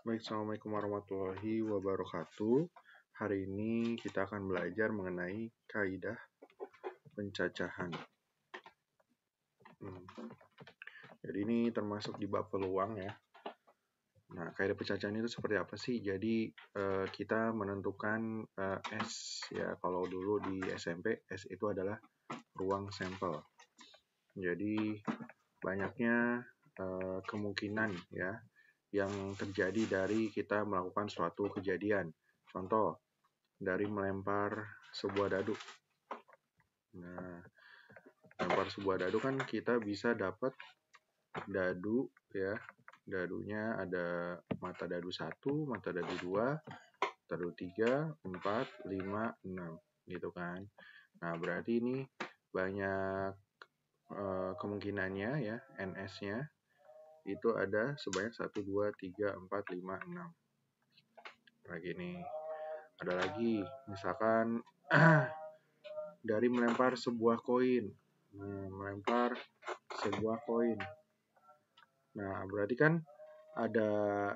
Baik, Assalamualaikum warahmatullahi wabarakatuh. Hari ini kita akan belajar mengenai kaidah pencacahan. Jadi ini termasuk di bab peluang ya. Nah, kaidah pencacahan itu seperti apa sih? Jadi kita menentukan S ya. Kalau dulu di SMP, S itu adalah ruang sampel. Jadi banyaknya kemungkinan ya yang terjadi dari kita melakukan suatu kejadian. Contoh, dari melempar sebuah dadu. Nah, melempar sebuah dadu kan kita bisa dapat dadu ya. Dadunya ada mata dadu 1, mata dadu 2, dadu 3, 4, 5, 6 gitu kan. Nah, berarti ini banyak kemungkinannya ya, NS-nya itu ada sebanyak 1, 2, 3, 4, 5, 6. Nah, gini. Ada lagi, misalkan dari melempar sebuah koin. Melempar sebuah koin. Nah, berarti kan ada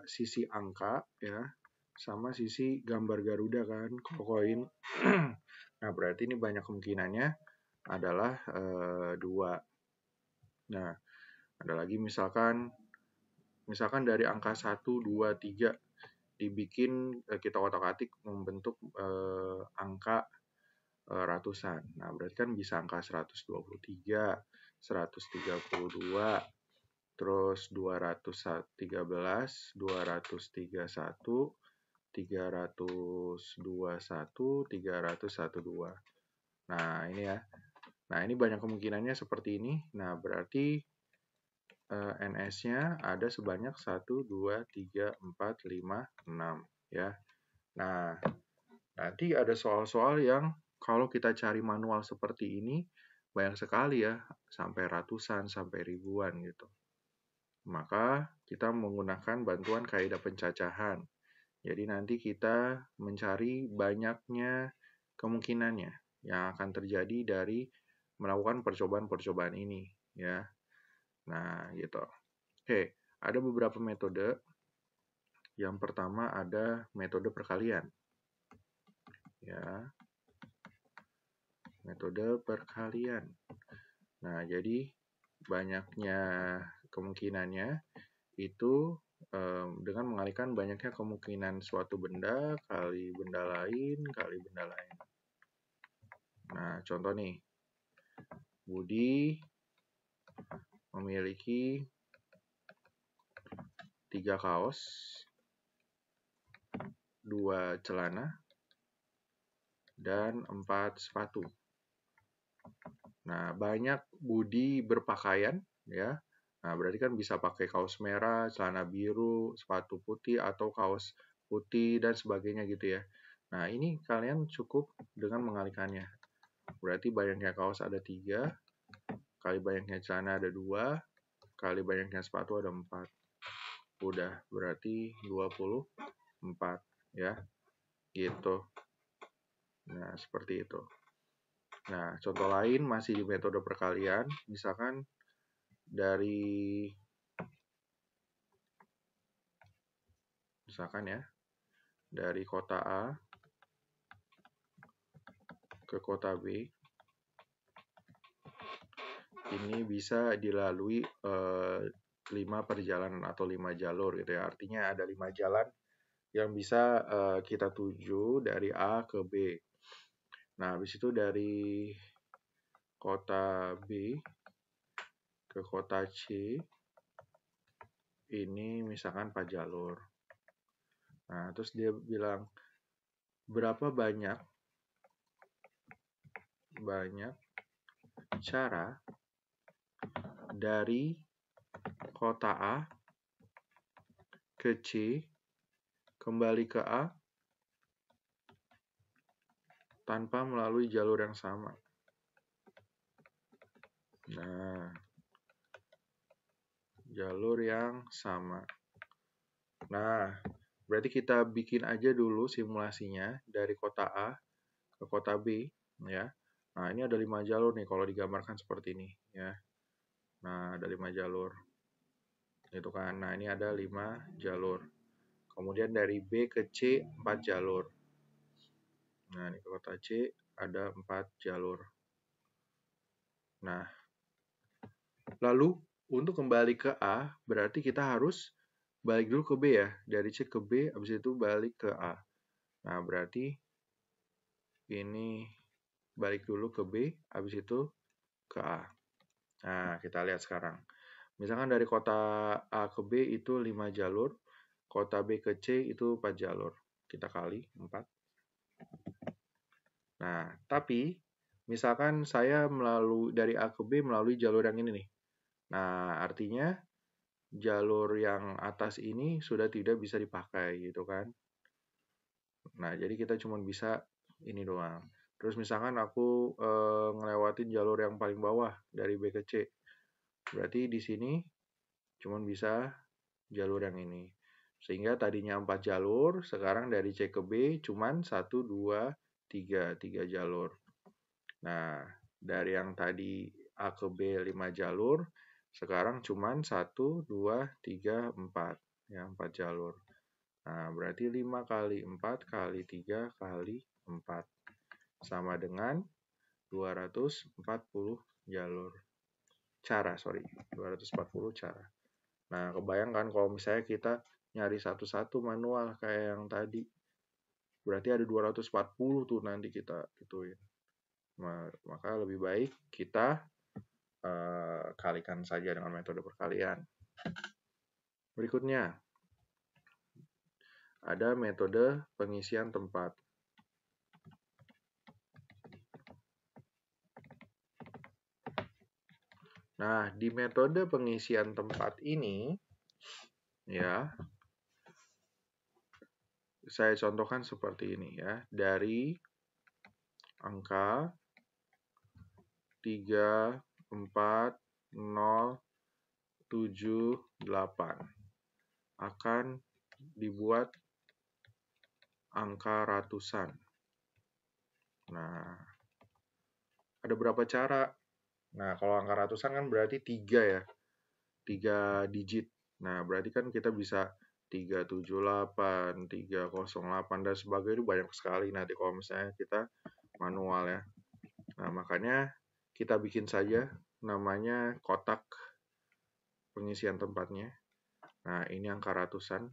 sisi angka ya, sama sisi gambar Garuda kan, kalau koin. Nah, berarti ini banyak kemungkinannya adalah 2. Nah, ada lagi misalkan dari angka 1, 2, 3 dibikin kita otak-atik membentuk angka ratusan. Nah, berarti kan bisa angka 123, 132, terus 213, 231, 321, 312. Nah, ini ya. Nah, ini banyak kemungkinannya seperti ini. Nah, berarti NS-nya ada sebanyak 1, 2, 3, 4, 5, 6 ya. Nah, nanti ada soal-soal yang kalau kita cari manual seperti ini banyak sekali ya, sampai ratusan, sampai ribuan gitu. Maka kita menggunakan bantuan kaidah pencacahan. Jadi nanti kita mencari banyaknya kemungkinannya yang akan terjadi dari melakukan percobaan-percobaan ini ya. Nah, gitu. Oke, ada beberapa metode. Yang pertama ada metode perkalian. Ya. Metode perkalian. Nah, jadi banyaknya kemungkinannya itu dengan mengalihkan banyaknya kemungkinan suatu benda kali benda lain kali benda lain. Nah, contoh nih. Budi memiliki 3 kaos, 2 celana, dan 4 sepatu. Nah, banyak Budi berpakaian ya. Nah, berarti kan bisa pakai kaos merah, celana biru, sepatu putih, atau kaos putih, dan sebagainya gitu ya. Nah, ini kalian cukup dengan mengalihkannya. Berarti banyaknya kaos ada 3, kali banyaknya celana ada 2, kali banyaknya sepatu ada 4. Udah, berarti 24 ya. Gitu. Nah, seperti itu. Nah, contoh lain masih di metode perkalian, misalkan dari kota A ke kota B, ini bisa dilalui 5 perjalanan atau 5 jalur gitu ya. Artinya ada 5 jalan yang bisa kita tuju dari A ke B. Nah, habis itu dari kota B ke kota C, ini misalkan 4 jalur. Nah, terus dia bilang, berapa banyak cara dari kota A ke C kembali ke A tanpa melalui jalur yang sama. Nah, jalur yang sama. Nah, berarti kita bikin aja dulu simulasinya dari kota A ke kota B ya. Nah, ini ada 5 jalur nih kalau digambarkan seperti ini ya. Nah, ada 5 jalur. Gitu kan. Nah, ini ada 5 jalur. Kemudian dari B ke C 4 jalur. Nah, ini ke kota C ada 4 jalur. Nah, lalu untuk kembali ke A, berarti kita harus balik dulu ke B ya. Dari C ke B, habis itu balik ke A. Nah, berarti ini balik dulu ke B, habis itu ke A. Nah, kita lihat sekarang. Misalkan dari kota A ke B itu 5 jalur, kota B ke C itu 4 jalur. Kita kali 4. Nah, tapi misalkan saya dari A ke B melalui jalur yang ini nih. Nah, artinya jalur yang atas ini sudah tidak bisa dipakai gitu kan. Nah, jadi kita cuma bisa ini doang. Terus misalkan aku ngelewatin jalur yang paling bawah dari B ke C. Berarti di sini cuma bisa jalur yang ini. Sehingga tadinya 4 jalur, sekarang dari C ke B cuma 1, 2, 3 jalur. Nah, dari yang tadi A ke B 5 jalur, sekarang cuma 1, 2, 3, 4. Ya, 4 jalur. Nah, berarti 5 kali 4 kali 3 kali 4. Sama dengan 240 jalur. 240 cara. Nah, kebayangkan kalau misalnya kita nyari satu-satu manual kayak yang tadi. Berarti ada 240 tuh nanti kita ituin. Maka lebih baik kita kalikan saja dengan metode perkalian. Berikutnya, ada metode pengisian tempat. Nah, di metode pengisian tempat ini, ya, saya contohkan seperti ini ya. Dari angka 3, 4, 0, 7, 8 akan dibuat angka ratusan. Nah, ada berapa cara? Nah, kalau angka ratusan kan berarti 3 ya. 3 digit. Nah, berarti kan kita bisa 378, 308, dan sebagainya. Itu banyak sekali nanti kalau misalnya kita manual ya. Nah, makanya kita bikin saja namanya kotak pengisian tempatnya. Nah, ini angka ratusan.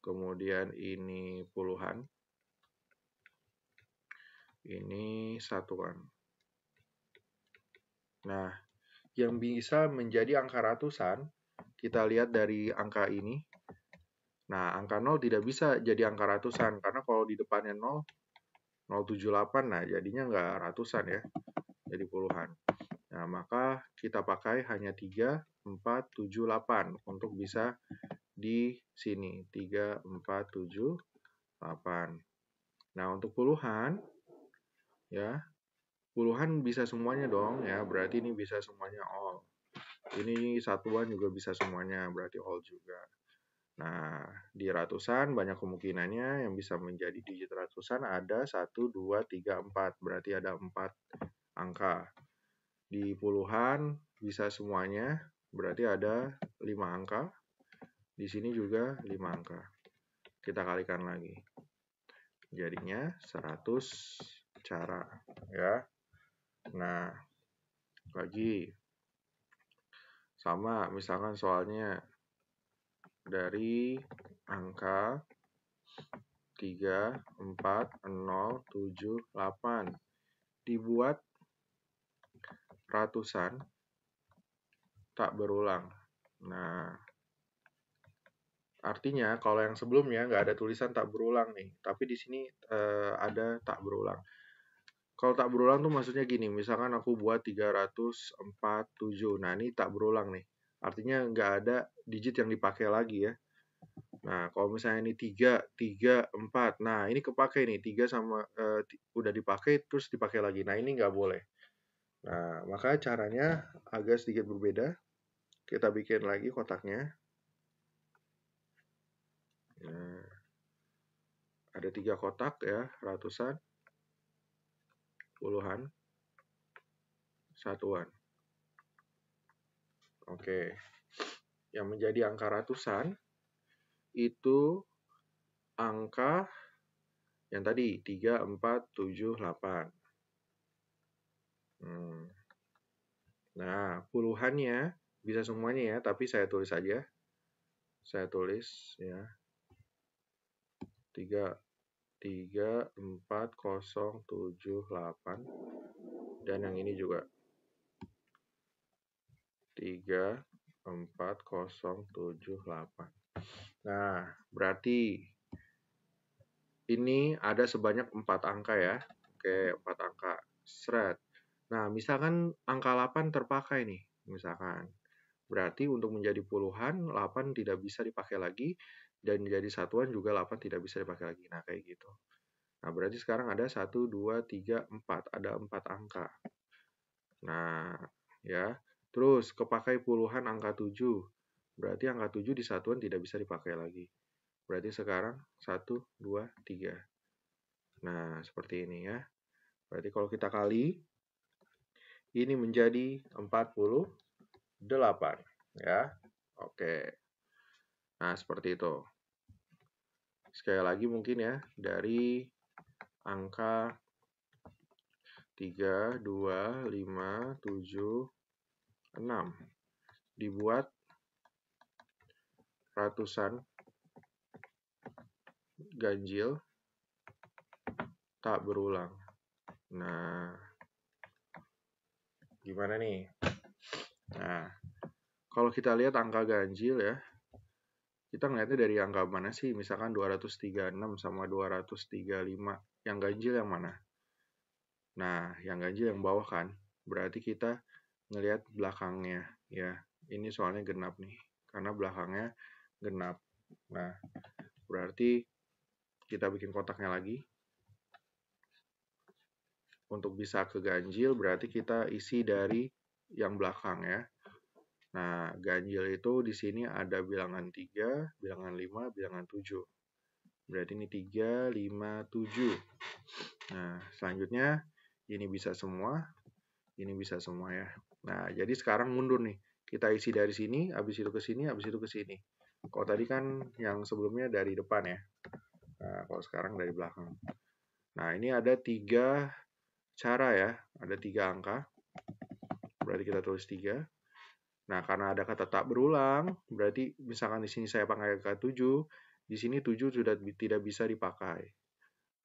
Kemudian ini puluhan. Ini satuan. Nah, yang bisa menjadi angka ratusan, kita lihat dari angka ini. Nah, angka 0 tidak bisa jadi angka ratusan, karena kalau di depannya 0, 078, nah jadinya nggak ratusan ya, jadi puluhan. Nah, maka kita pakai hanya 3, 4, 7, 8 untuk bisa di sini. 3, 4, 7, 8. Nah, untuk puluhan, ya, puluhan bisa semuanya dong, ya, berarti ini bisa semuanya all. Ini satuan juga bisa semuanya, berarti all juga. Nah, di ratusan banyak kemungkinannya yang bisa menjadi digit ratusan ada 1, 2, 3, 4. Berarti ada 4 angka. Di puluhan bisa semuanya, berarti ada 5 angka. Di sini juga 5 angka. Kita kalikan lagi. Jadinya 100 cara. Ya. Nah, lagi. Sama, misalkan soalnya dari angka 3, 4, 0, 7, 8 dibuat ratusan tak berulang. Nah, artinya kalau yang sebelumnya nggak ada tulisan tak berulang nih, tapi di sini ada tak berulang. Kalau tak berulang tuh maksudnya gini, misalkan aku buat 347, nah ini tak berulang nih. Artinya nggak ada digit yang dipakai lagi ya. Nah, kalau misalnya ini 3, 3, 4, nah ini kepakai nih, 3 sama udah dipakai, terus dipakai lagi. Nah, ini nggak boleh. Nah, maka caranya agak sedikit berbeda. Kita bikin lagi kotaknya. Nah, ada 3 kotak ya, ratusan, puluhan, satuan. Oke. Yang menjadi angka ratusan itu angka yang tadi 3, 4, 7, 8. Nah, puluhannya bisa semuanya ya, tapi saya tulis aja. Saya tulis ya. 3, 4, 0, 7, 8. Dan yang ini juga. 3, 4, 0, 7, 8. Nah, berarti ini ada sebanyak 4 angka ya. Oke, 4 angka. Seret. Nah, misalkan angka 8 terpakai nih. Misalkan. Berarti untuk menjadi puluhan, 8 tidak bisa dipakai lagi. Dan menjadi satuan juga 8 tidak bisa dipakai lagi. Nah, kayak gitu. Nah, berarti sekarang ada 1, 2, 3, 4. Ada 4 angka. Nah, ya. Terus, kepakai puluhan angka 7. Berarti angka 7 di satuan tidak bisa dipakai lagi. Berarti sekarang 1, 2, 3. Nah, seperti ini ya. Berarti kalau kita kali, ini menjadi 48. Ya. Oke. Nah, seperti itu. Sekali lagi mungkin ya, dari angka 3, 2, 5, 7, 6. Dibuat ratusan ganjil tak berulang. Nah, gimana nih? Nah, kalau kita lihat angka ganjil ya, kita ngeliatnya dari angka mana sih? Misalkan 236 sama 235. Yang ganjil yang mana? Nah, yang ganjil yang bawah kan? Berarti kita ngelihat belakangnya ya. Ini soalnya genap nih, karena belakangnya genap. Nah, berarti kita bikin kotaknya lagi. Untuk bisa ke ganjil berarti kita isi dari yang belakang ya. Nah, ganjil itu di sini ada bilangan 3, bilangan 5, bilangan 7. Berarti ini 3, 5, 7. Nah, selanjutnya ini bisa semua, ini bisa semua ya. Nah, jadi sekarang mundur nih. Kita isi dari sini, habis itu ke sini, habis itu ke sini. Kalau tadi kan yang sebelumnya dari depan ya. Nah, kalau sekarang dari belakang. Nah, ini ada 3 cara ya. Ada 3 angka. Berarti kita tulis 3. Nah, karena ada kata tak berulang, berarti misalkan di sini saya pakai kata 7, di sini 7 sudah tidak bisa dipakai.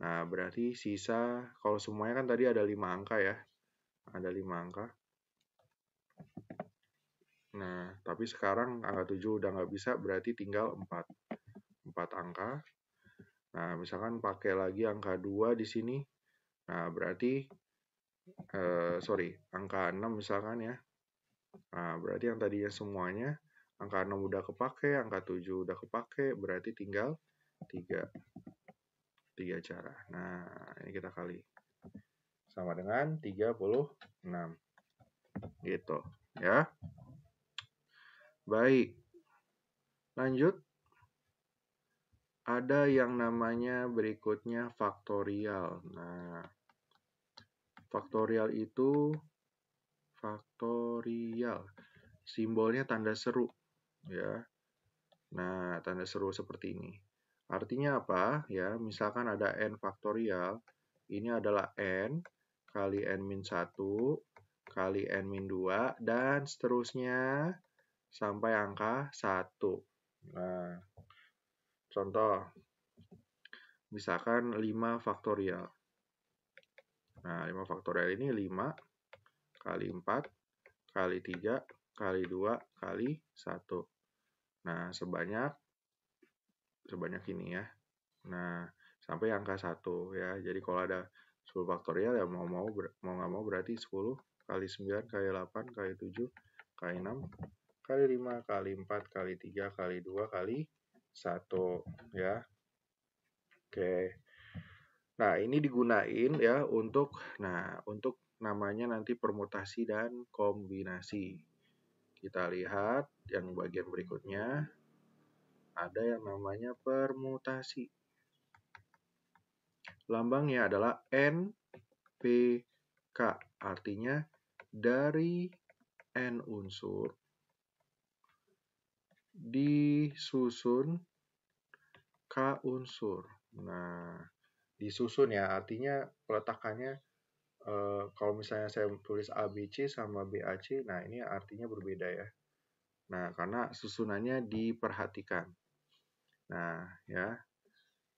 Nah, berarti sisa, kalau semuanya kan tadi ada 5 angka ya. Ada 5 angka. Nah, tapi sekarang angka 7 udah nggak bisa, berarti tinggal 4. 4 angka. Nah, misalkan pakai lagi angka 2 di sini. Nah, berarti, angka 6 misalkan ya. Nah, berarti yang tadinya semuanya, angka 6 udah kepake, angka 7 udah kepake, berarti tinggal 3. 3 cara. Nah, ini kita kali. Sama dengan 36. Gitu, ya. Baik. Lanjut. Ada yang namanya berikutnya faktorial. Nah, faktorial itu simbolnya tanda seru, ya. Nah, tanda seru seperti ini. Artinya apa? Ya, misalkan ada n faktorial, ini adalah n kali n-1 kali n-2 dan seterusnya sampai angka 1. Nah, contoh, misalkan 5 faktorial. Nah, 5 faktorial ini 5 kali 4 kali 3 kali 2 kali 1. Nah, sebanyak ini ya. Nah, sampai angka 1 ya. Jadi kalau ada 10 faktorial ya mau nggak mau berarti 10 kali 9 kali 8 kali 7 kali 6 kali 5 kali 4 kali 3 kali 2 kali 1 ya. Oke. Nah, ini digunain ya untuk namanya nanti permutasi dan kombinasi. Kita lihat yang bagian berikutnya. Ada yang namanya permutasi. Lambangnya adalah NPK. Artinya dari N unsur disusun K unsur. Nah, disusun ya, artinya peletakannya kalau misalnya saya tulis ABC sama BAC, nah ini artinya berbeda ya. Nah, karena susunannya diperhatikan. Nah, ya.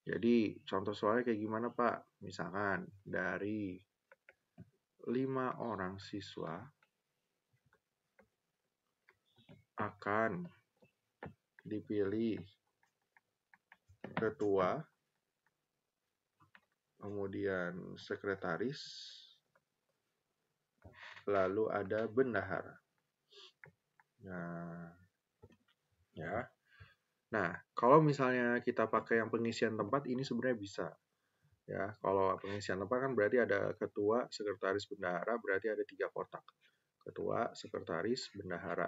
Jadi, contoh soalnya kayak gimana, Pak? Misalkan, dari 5 orang siswa akan dipilih ketua, kemudian sekretaris, lalu ada bendahara. Nah, ya. Nah, kalau misalnya kita pakai yang pengisian tempat, ini sebenarnya bisa. Ya, kalau pengisian tempat kan berarti ada ketua, sekretaris, bendahara, berarti ada 3 kotak. Ketua, sekretaris, bendahara.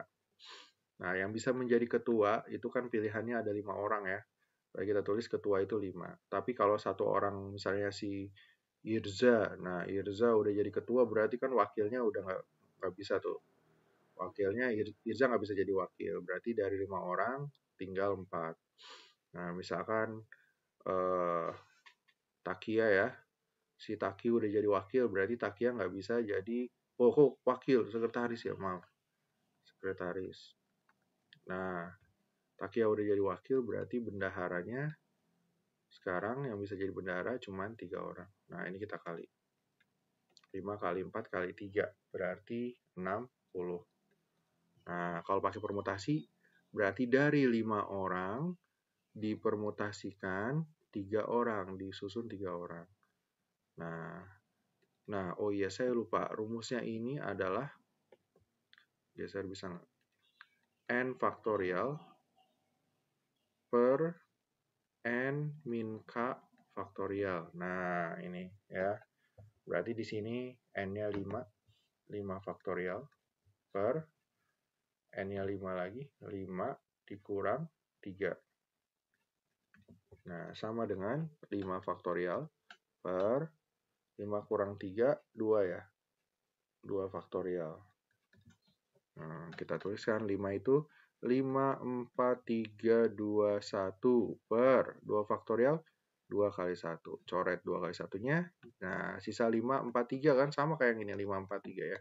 Nah, yang bisa menjadi ketua itu kan pilihannya ada 5 orang ya. Kita tulis ketua itu 5. Tapi kalau satu orang misalnya si Irza, nah Irza udah jadi ketua berarti kan wakilnya udah nggak bisa tuh. Wakilnya Irza nggak bisa jadi wakil. Berarti dari 5 orang tinggal 4. Nah, misalkan Takia ya. Si Taki udah jadi wakil, berarti Takia nggak bisa jadi, kok wakil, sekretaris ya, maaf. Sekretaris. Nah, Takia udah jadi wakil, berarti bendaharanya sekarang yang bisa jadi bendahara cuma 3 orang. Nah, ini kita kali. 5 kali 4 kali 3, berarti 60. Nah, kalau pakai permutasi, berarti dari 5 orang dipermutasikan 3 orang, disusun 3 orang. Nah, oh iya saya lupa, rumusnya ini adalah, geser bisa nggak? N faktorial per N min K faktorial. Nah, ini ya. Berarti di sini N-nya 5, 5 faktorial per N-nya 5 lagi, 5 dikurang 3. Nah, sama dengan 5 faktorial per 5 kurang 3, 2 ya. 2 faktorial. Nah, kita tuliskan 5 itu 5, 4, 3, 2, 1 per 2 faktorial 2 kali 1. Coret 2 kali 1-nya. Nah, sisa 5, 4, 3 kan sama kayak yang ini, 5, 4, 3 ya.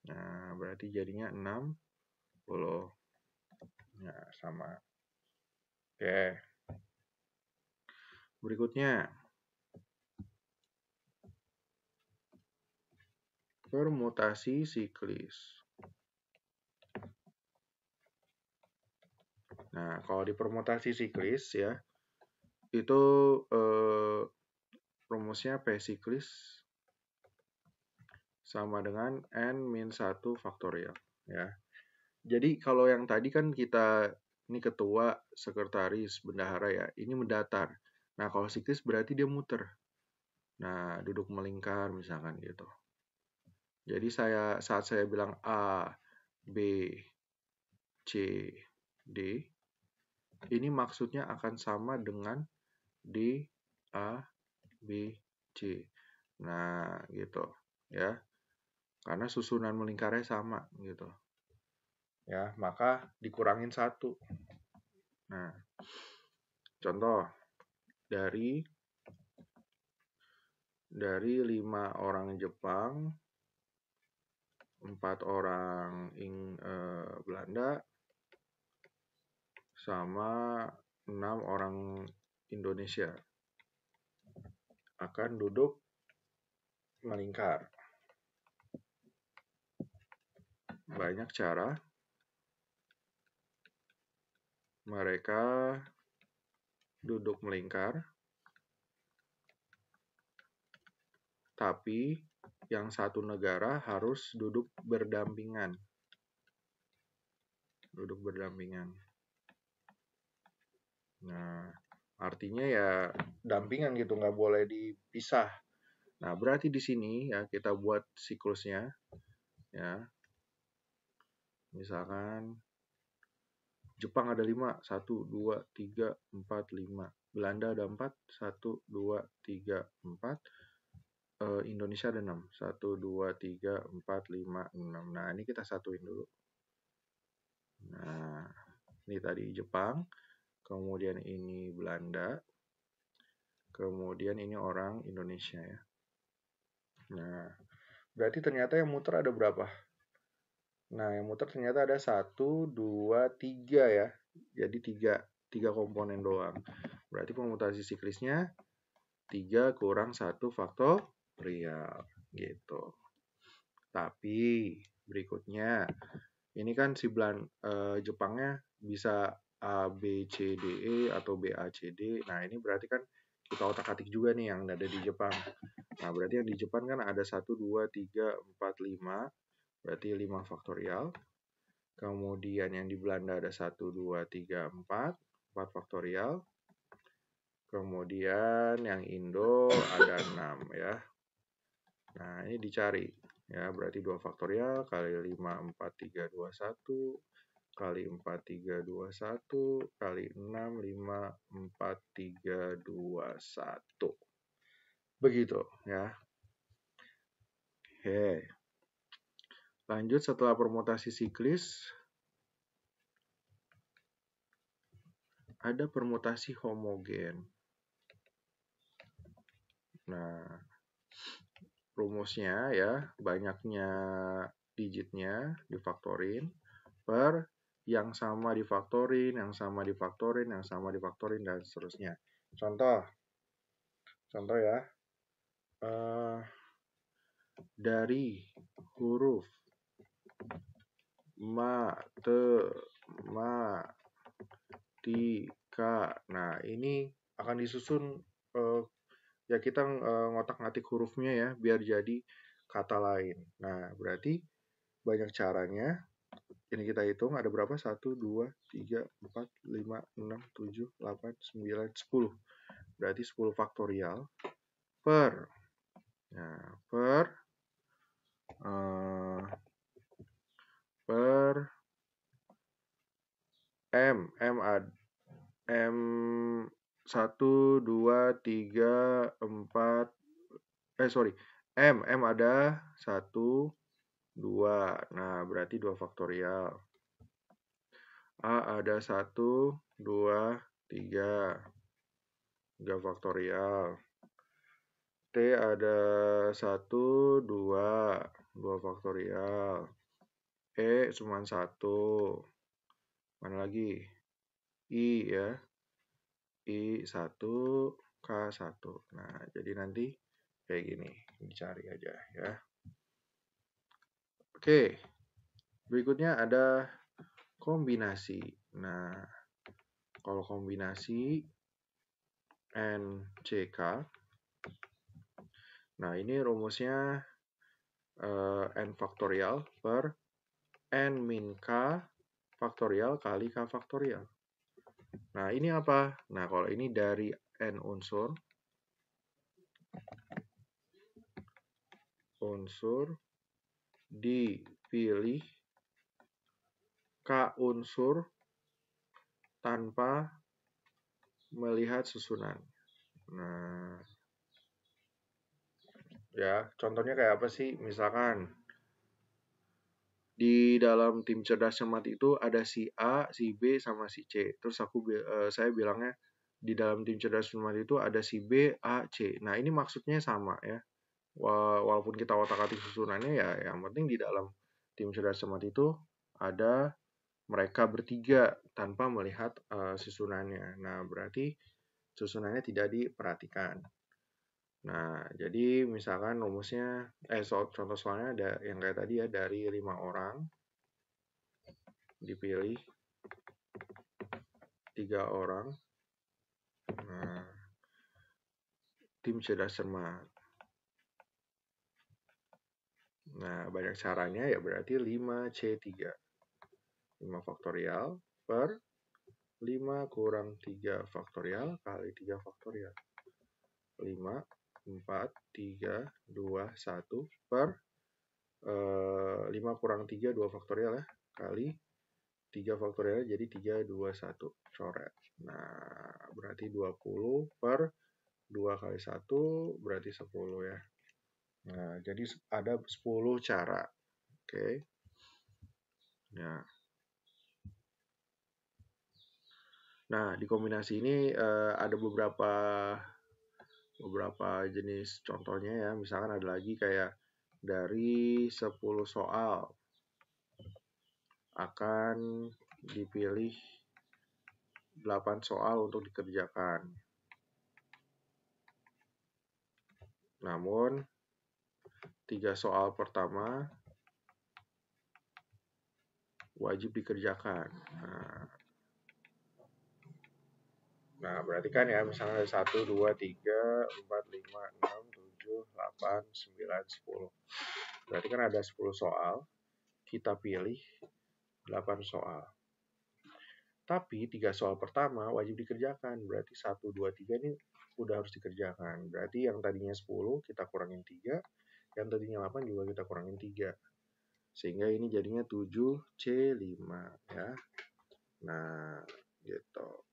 Nah, berarti jadinya 60. Nah, sama. Oke. Berikutnya. Permutasi siklis. Nah, kalau di permutasi siklis ya, itu rumusnya P siklis sama dengan N-1 faktorial. Ya. Jadi kalau yang tadi kan kita, ini ketua, sekretaris, bendahara ya, ini mendatar. Nah, kalau siklis berarti dia muter. Nah, duduk melingkar misalkan gitu. Jadi saat saya bilang A, B, C, D, ini maksudnya akan sama dengan D, A, B, C. Nah, gitu ya. Karena susunan melingkarnya sama gitu. Ya, maka dikurangin 1. Nah, contoh dari 5 orang Jepang, 4 orang Belanda, sama 6 orang Indonesia akan duduk melingkar. Banyak cara mereka duduk melingkar, tapi yang satu negara harus duduk berdampingan. Duduk berdampingan. Nah, artinya ya dampingan gitu, nggak boleh dipisah. Nah, berarti di sini ya kita buat siklusnya. Ya. Misalkan Jepang ada 5, 1, 2, 3, 4, 5. Belanda ada 4, 1, 2, 3, 4. Indonesia ada 6. 1, 2, 3, 4, 5, 6. Nah, ini kita satuin dulu. Nah, ini tadi Jepang. kemudian ini Belanda, kemudian ini orang Indonesia ya. Nah, berarti ternyata yang muter ada berapa? Nah, yang muter ternyata ada 1, 2, 3 ya. Jadi 3 komponen doang. Berarti permutasi siklisnya 3 kurang 1 faktorial gitu. Tapi berikutnya, ini kan si Jepangnya bisa A, B, C, D, E atau B, A, C, D. Nah, ini berarti kan kita otak-atik juga nih yang ada di Jepang. Nah, berarti yang di Jepang kan ada 1, 2, 3, 4, 5. Berarti 5 faktorial. Kemudian yang di Belanda ada 1, 2, 3, 4. 4 faktorial. Kemudian yang Indo ada 6 ya. Nah, ini dicari. Ya, berarti 2 faktorial kali 5, 4, 3, 2, 1. Kali 4, 3, 2, 1. Kali 6, 5, 4, 3, 2, 1. Begitu ya. Oke. Lanjut setelah permutasi siklis, ada permutasi homogen. Nah, rumusnya ya, banyaknya digitnya difaktorin per yang sama difaktorin, yang sama difaktorin, yang sama difaktorin, dan seterusnya. Contoh ya, dari huruf matematika. Nah, ini akan disusun ya kita ngotak-ngatik hurufnya ya biar jadi kata lain. Nah, berarti banyak caranya. Ini kita hitung ada berapa? 1, 2, 3, 4, 5, 6, 7, 8, 9, 10. Berarti 10 faktorial per M 1, 2, 3, 4, M ada 1, 2. Nah, berarti 2 faktorial. A ada 1, 2, 3. 3 faktorial. T ada 1, 2. 2 faktorial. E cuma 1. Mana lagi? I ya. I 1, K 1. Nah, jadi nanti kayak gini. Dicari aja ya. Oke. Berikutnya ada kombinasi. Nah, kalau kombinasi NCK. Nah, ini rumusnya N faktorial per N min K faktorial kali K faktorial. Nah, ini apa? Nah, kalau ini dari N unsur dipilih K unsur tanpa melihat susunan. Nah, ya, contohnya kayak apa sih? Misalkan di dalam tim cerdas cermat itu ada si A, si B, sama si C. Terus saya bilangnya di dalam tim cerdas cermat itu ada si B, A, C. Nah, ini maksudnya sama ya. Walaupun kita otak-atik susunannya ya, yang penting di dalam tim cerdas cermat itu ada mereka bertiga tanpa melihat susunannya. Nah, berarti susunannya tidak diperhatikan. Nah, jadi misalkan rumusnya, contoh soalnya ada yang kayak tadi ya, dari 5 orang dipilih 3 orang. Nah, tim cerdas cermat. Nah, banyak caranya ya berarti 5C3. 5 faktorial per 5 kurang 3 faktorial kali 3 faktorial. 5, 4, 3, 2, 1 per 5 kurang 3, 2 faktorial ya, kali 3 faktorial jadi 3, 2, 1. Coret. Nah, berarti 20 per 2 kali 1 berarti 10 ya. Nah, jadi ada 10 cara. Oke. Nah, Nah, di kombinasi ini ada beberapa jenis contohnya ya. Misalkan ada lagi kayak dari 10 soal akan dipilih 8 soal untuk dikerjakan. Namun 3 soal pertama wajib dikerjakan. Nah, berarti kan ya, misalnya ada 1, 2, 3, 4, 5, 6, 7, 8, 9, 10. Berarti kan ada 10 soal, kita pilih 8 soal. Tapi 3 soal pertama wajib dikerjakan, berarti 1, 2, 3 ini udah harus dikerjakan. Berarti yang tadinya 10 kita kurangin 3, yang tadinya 8 juga kita kurangin 3. Sehingga ini jadinya 7C5 ya. Nah, gitu.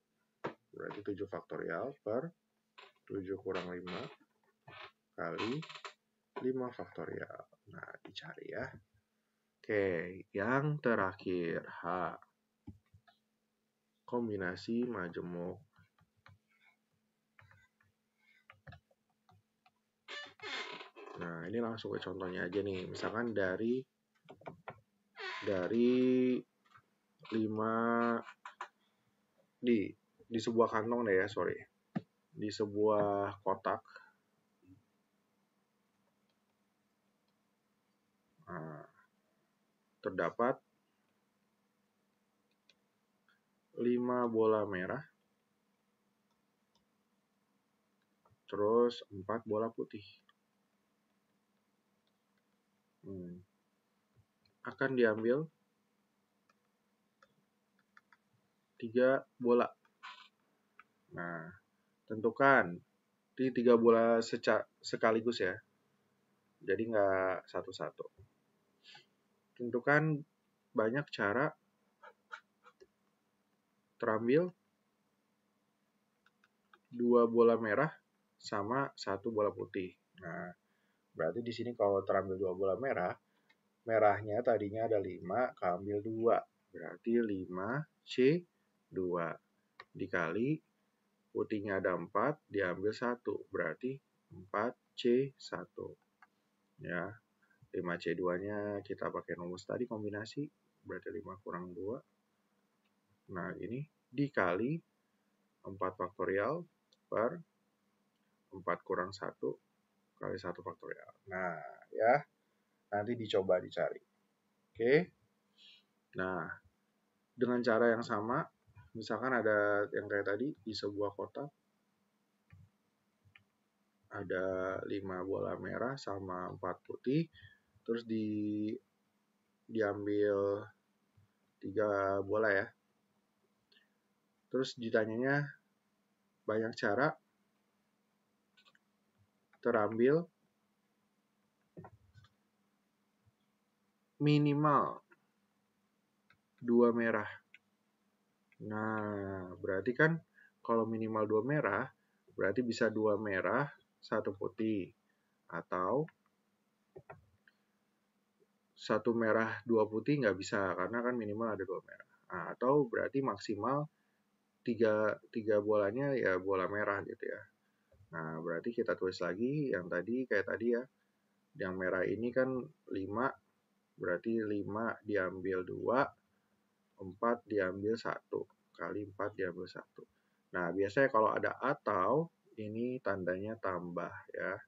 Berarti 7 faktorial per 7 kurang 5 kali 5 faktorial. Nah, dicari ya. Oke, yang terakhir H. Kombinasi majemuk. Nah, ini langsung ke contohnya aja nih. Misalkan dari 5 di sebuah kantong deh ya, sorry. Di sebuah kotak. Nah, terdapat 5 bola merah, terus 4 bola putih. Akan diambil 3 bola. Nah, tentukan di 3 bola sekaligus ya. Jadi nggak satu-satu. Tentukan banyak cara terambil 2 bola merah sama 1 bola putih. Nah, berarti di sini kalau terambil 2 bola merah, merahnya tadinya ada 5, keambil 2. Berarti 5C2 dikali putihnya ada 4, diambil 1. Berarti 4C1. Ya, 5C2-nya kita pakai rumus tadi kombinasi, berarti 5 kurang 2. Nah, ini dikali 4 faktorial per 4 kurang 1 kali 1 faktorial. Nah, ya, nanti dicoba dicari. Oke. Nah, dengan cara yang sama, misalkan ada yang kayak tadi, di sebuah kotak, ada 5 bola merah sama 4 putih, terus diambil 3 bola ya. Terus ditanyanya banyak cara terambil minimal 2 merah. Nah, berarti kan kalau minimal 2 merah, berarti bisa 2 merah, 1 putih. Atau 1 merah, 2 putih nggak bisa, karena kan minimal ada 2 merah. Nah, atau berarti maksimal 3 bolanya ya bola merah gitu ya. Nah, berarti kita tulis lagi yang tadi kayak tadi ya. Yang merah ini kan 5, berarti 5 diambil 2, 4 diambil 1. Kali 4 diambil 1. Nah, biasanya kalau ada atau, ini tandanya tambah ya.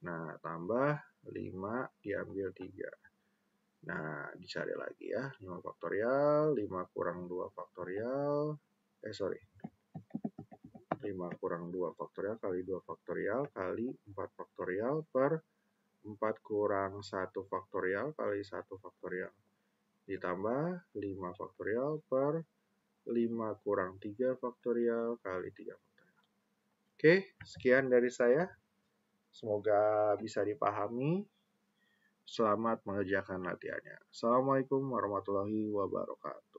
Nah, tambah 5 diambil 3. Nah, dicari lagi ya. 5 faktorial, 5 kurang 2 faktorial. 5 kurang 2 faktorial kali 2 faktorial kali 4 faktorial per 4 kurang 1 faktorial kali 1 faktorial. Ditambah 5 faktorial per 5 kurang 3 faktorial kali 3 faktorial. Oke, sekian dari saya. Semoga bisa dipahami. Selamat mengerjakan latihannya. Assalamualaikum warahmatullahi wabarakatuh.